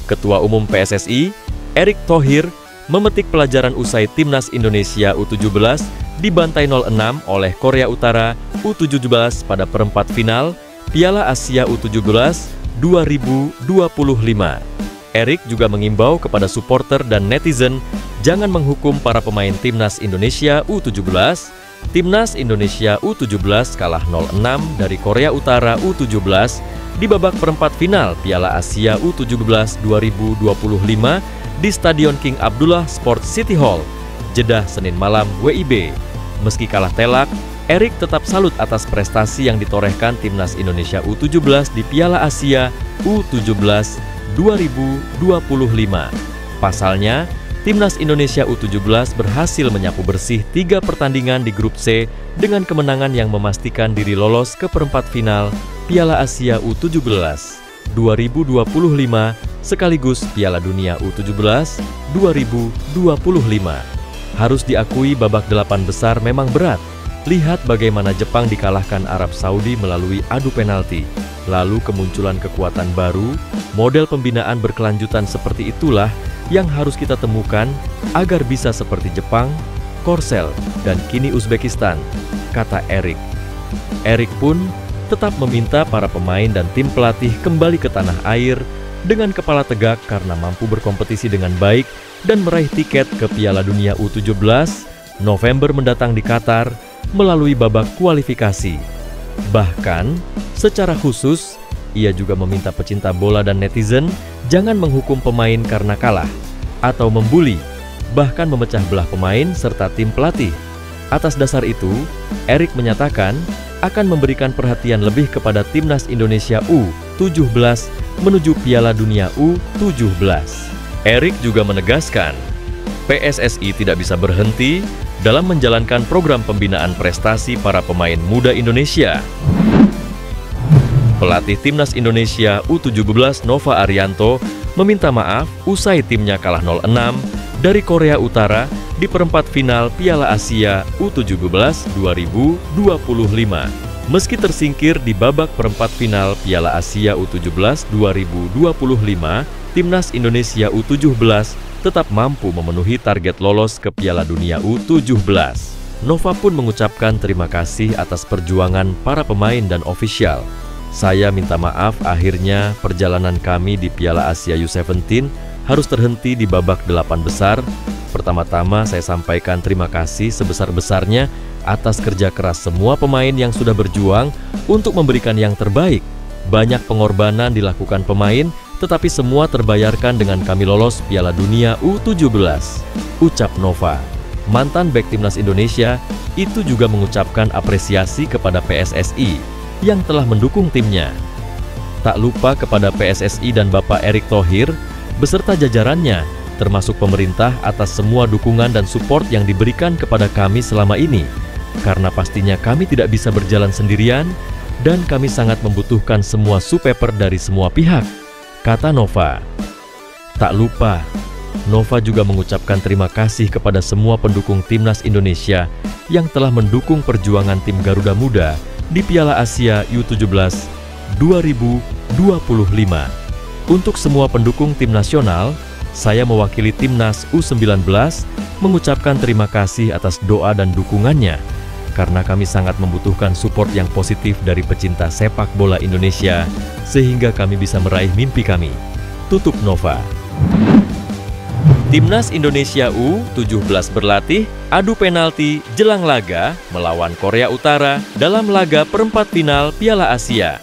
Ketua Umum PSSI, Erick Thohir, memetik pelajaran usai Timnas Indonesia U17 dibantai 0-6 oleh Korea Utara U17 pada perempat final Piala Asia U17 2025. Erick juga mengimbau kepada supporter dan netizen jangan menghukum para pemain Timnas Indonesia U17. Timnas Indonesia U17 kalah 0-6 dari Korea Utara U17 di babak perempat final Piala Asia U17 2025 di Stadion King Abdullah Sports City Hall, Jeddah Senin malam WIB. Meski kalah telak, Erick tetap salut atas prestasi yang ditorehkan Timnas Indonesia U17 di Piala Asia U17 2025. Pasalnya, Timnas Indonesia U17 berhasil menyapu bersih 3 pertandingan di grup C dengan kemenangan yang memastikan diri lolos ke perempat final Piala Asia U17 2025 sekaligus Piala Dunia U17 2025. Harus diakui babak 8 besar memang berat. Lihat bagaimana Jepang dikalahkan Arab Saudi melalui adu penalti. Lalu kemunculan kekuatan baru, model pembinaan berkelanjutan seperti itulah yang harus kita temukan agar bisa seperti Jepang, Korsel, dan kini Uzbekistan, kata Erick. Erick pun tetap meminta para pemain dan tim pelatih kembali ke tanah air dengan kepala tegak karena mampu berkompetisi dengan baik dan meraih tiket ke Piala Dunia U17 November mendatang di Qatar melalui babak kualifikasi. Bahkan, secara khusus, ia juga meminta pecinta bola dan netizen jangan menghukum pemain karena kalah, atau membuli, bahkan memecah belah pemain serta tim pelatih. Atas dasar itu, Erick menyatakan akan memberikan perhatian lebih kepada Timnas Indonesia U17 menuju Piala Dunia U17. Erick juga menegaskan, PSSI tidak bisa berhenti dalam menjalankan program pembinaan prestasi para pemain muda Indonesia. Pelatih Timnas Indonesia U17 Nova Arianto meminta maaf usai timnya kalah 0-6 dari Korea Utara di perempat final Piala Asia U17 2025. Meski tersingkir di babak perempat final Piala Asia U17 2025, Timnas Indonesia U17 tetap mampu memenuhi target lolos ke Piala Dunia U17. Nova pun mengucapkan terima kasih atas perjuangan para pemain dan ofisial. Saya minta maaf akhirnya perjalanan kami di Piala Asia U17 harus terhenti di babak 8 besar. Pertama-tama saya sampaikan terima kasih sebesar-besarnya atas kerja keras semua pemain yang sudah berjuang untuk memberikan yang terbaik. Banyak pengorbanan dilakukan pemain, tetapi semua terbayarkan dengan kami lolos Piala Dunia U17, ucap Nova. Mantan bek Timnas Indonesia itu juga mengucapkan apresiasi kepada PSSI yang telah mendukung timnya. Tak lupa kepada PSSI dan Bapak Erick Thohir beserta jajarannya, termasuk pemerintah atas semua dukungan dan support yang diberikan kepada kami selama ini. Karena pastinya kami tidak bisa berjalan sendirian dan kami sangat membutuhkan semua support dari semua pihak, kata Nova. Tak lupa, Nova juga mengucapkan terima kasih kepada semua pendukung Timnas Indonesia yang telah mendukung perjuangan tim Garuda Muda di Piala Asia U17 2025. Untuk semua pendukung tim nasional, saya mewakili Timnas U19 mengucapkan terima kasih atas doa dan dukungannya, karena kami sangat membutuhkan support yang positif dari pecinta sepak bola Indonesia, sehingga kami bisa meraih mimpi kami, tutup Nova. Timnas Indonesia U17 berlatih adu penalti jelang laga melawan Korea Utara dalam laga perempat final Piala Asia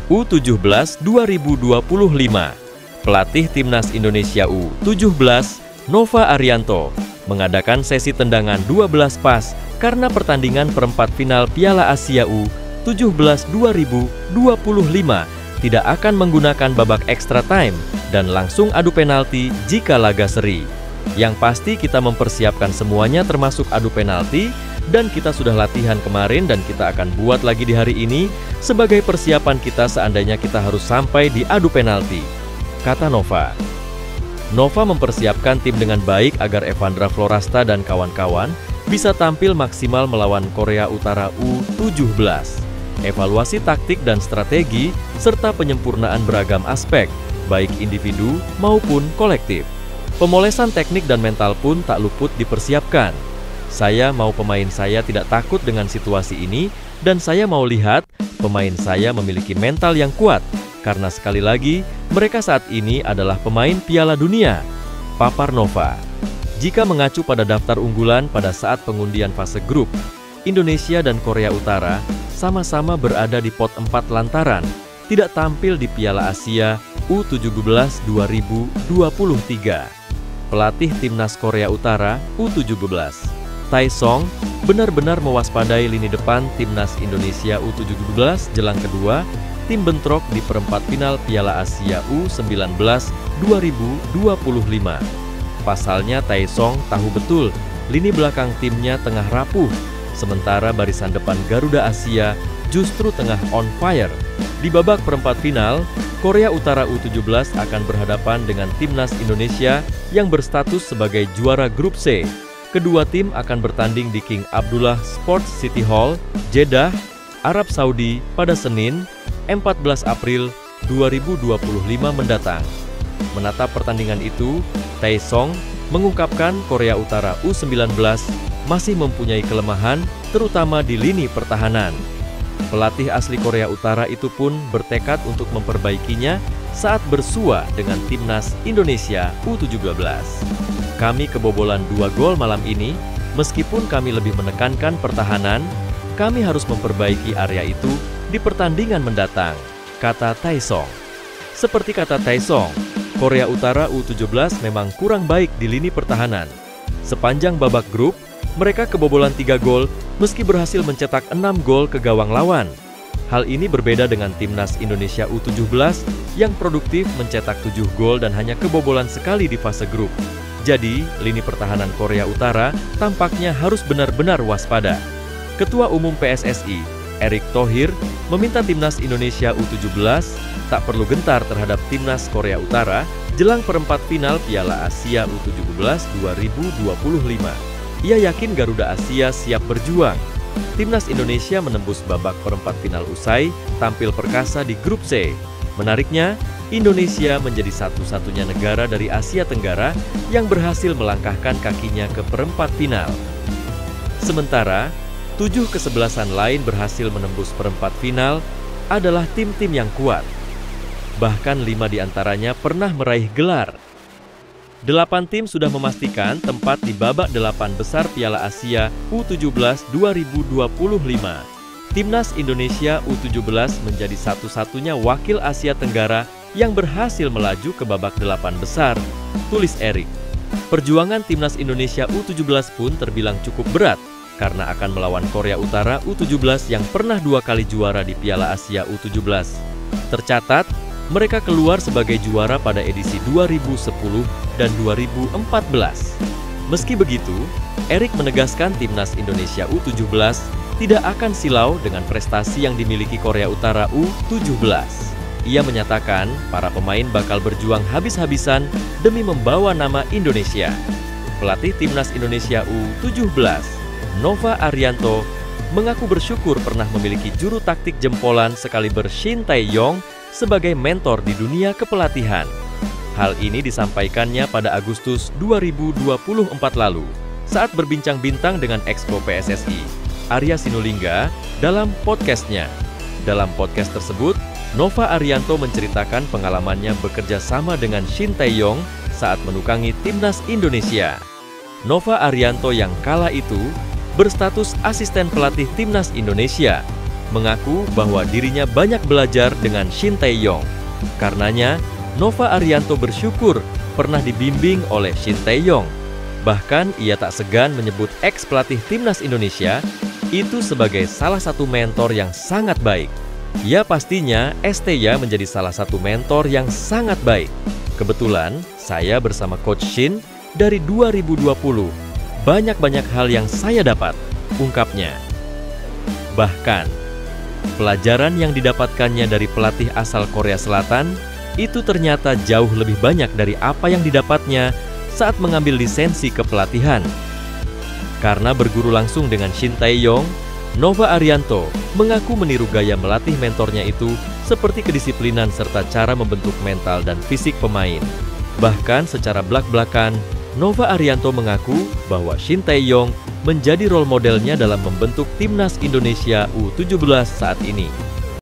U17 2025. Pelatih Timnas Indonesia U17, Nova Arianto, mengadakan sesi tendangan 12 pas karena pertandingan perempat final Piala Asia U17 2025 tidak akan menggunakan babak extra time dan langsung adu penalti jika laga seri. Yang pasti kita mempersiapkan semuanya termasuk adu penalti, dan kita sudah latihan kemarin dan kita akan buat lagi di hari ini sebagai persiapan kita seandainya kita harus sampai di adu penalti, kata Nova. Nova mempersiapkan tim dengan baik agar Evandra Florasta dan kawan-kawan bisa tampil maksimal melawan Korea Utara U17. Evaluasi taktik dan strategi, serta penyempurnaan beragam aspek baik individu maupun kolektif. Pemolesan teknik dan mental pun tak luput dipersiapkan. Saya mau pemain saya tidak takut dengan situasi ini, dan saya mau lihat pemain saya memiliki mental yang kuat, karena sekali lagi, mereka saat ini adalah pemain Piala Dunia, papar Nova. Jika mengacu pada daftar unggulan pada saat pengundian fase grup, Indonesia dan Korea Utara sama-sama berada di pot 4 lantaran, tidak tampil di Piala Asia U17 2023. Pelatih timnas Korea Utara U17, Tae Song, benar-benar mewaspadai lini depan timnas Indonesia U17 jelang kedua tim bentrok di perempat final Piala Asia U19 2025. Pasalnya Tae Song tahu betul lini belakang timnya tengah rapuh, sementara barisan depan Garuda Asia justru tengah on fire. Di babak perempat final, Korea Utara U17 akan berhadapan dengan timnas Indonesia yang berstatus sebagai juara grup C. Kedua tim akan bertanding di King Abdullah Sports City Hall, Jeddah, Arab Saudi pada Senin, 14 April 2025 mendatang. Menatap pertandingan itu, Tae Song mengungkapkan Korea Utara U19 masih mempunyai kelemahan, terutama di lini pertahanan. Pelatih asli Korea Utara itu pun bertekad untuk memperbaikinya saat bersua dengan timnas Indonesia U17. Kami kebobolan 2 gol malam ini, meskipun kami lebih menekankan pertahanan, kami harus memperbaiki area itu di pertandingan mendatang, kata Tae Song. Seperti kata Tae Song, Korea Utara U17 memang kurang baik di lini pertahanan. Sepanjang babak grup, mereka kebobolan 3 gol meski berhasil mencetak 6 gol ke gawang lawan. Hal ini berbeda dengan timnas Indonesia U17 yang produktif mencetak 7 gol dan hanya kebobolan sekali di fase grup. Jadi, lini pertahanan Korea Utara tampaknya harus benar-benar waspada. Ketua Umum PSSI, Erick Thohir, meminta timnas Indonesia U17 tak perlu gentar terhadap timnas Korea Utara jelang perempat final Piala Asia U17 2025. Ia yakin Garuda Asia siap berjuang. Timnas Indonesia menembus babak perempat final usai tampil perkasa di grup C. Menariknya, Indonesia menjadi satu-satunya negara dari Asia Tenggara yang berhasil melangkahkan kakinya ke perempat final. Sementara, 7 kesebelasan lain berhasil menembus perempat final adalah tim-tim yang kuat. Bahkan 5 diantaranya pernah meraih gelar. 8 tim sudah memastikan tempat di babak 8 besar Piala Asia U17 2025. Timnas Indonesia U17 menjadi satu-satunya wakil Asia Tenggara yang berhasil melaju ke babak 8 besar, tulis Erick. Perjuangan timnas Indonesia U17 pun terbilang cukup berat karena akan melawan Korea Utara U17 yang pernah 2 kali juara di Piala Asia U17. Tercatat, mereka keluar sebagai juara pada edisi 2010 dan 2014. Meski begitu, Erick menegaskan timnas Indonesia U17 tidak akan silau dengan prestasi yang dimiliki Korea Utara U17. Ia menyatakan para pemain bakal berjuang habis-habisan demi membawa nama Indonesia. Pelatih timnas Indonesia U17, Nova Arianto, mengaku bersyukur pernah memiliki juru taktik jempolan sekaliber Shin Tae-yong sebagai mentor di dunia kepelatihan. Hal ini disampaikannya pada Agustus 2024 lalu saat berbincang-bintang dengan Exco PSSI, Arya Sinulinga, dalam podcastnya. Dalam podcast tersebut, Nova Arianto menceritakan pengalamannya bekerja sama dengan Shin Tae-yong saat menukangi timnas Indonesia. Nova Arianto yang kala itu berstatus asisten pelatih timnas Indonesia, mengaku bahwa dirinya banyak belajar dengan Shin Tae-yong. Karenanya, Nova Arianto bersyukur pernah dibimbing oleh Shin Tae-yong. Bahkan ia tak segan menyebut ex-pelatih timnas Indonesia itu sebagai salah satu mentor yang sangat baik. Ya pastinya STY menjadi salah satu mentor yang sangat baik. Kebetulan saya bersama Coach Shin dari 2020. Banyak-banyak hal yang saya dapat, ungkapnya. Bahkan, pelajaran yang didapatkannya dari pelatih asal Korea Selatan itu ternyata jauh lebih banyak dari apa yang didapatnya saat mengambil lisensi kepelatihan. Karena berguru langsung dengan Shin Tae-yong, Nova Arianto mengaku meniru gaya melatih mentornya itu seperti kedisiplinan serta cara membentuk mental dan fisik pemain. Bahkan secara blak-blakan, Nova Arianto mengaku bahwa Shin Tae-yong menjadi role modelnya dalam membentuk timnas Indonesia U17 saat ini.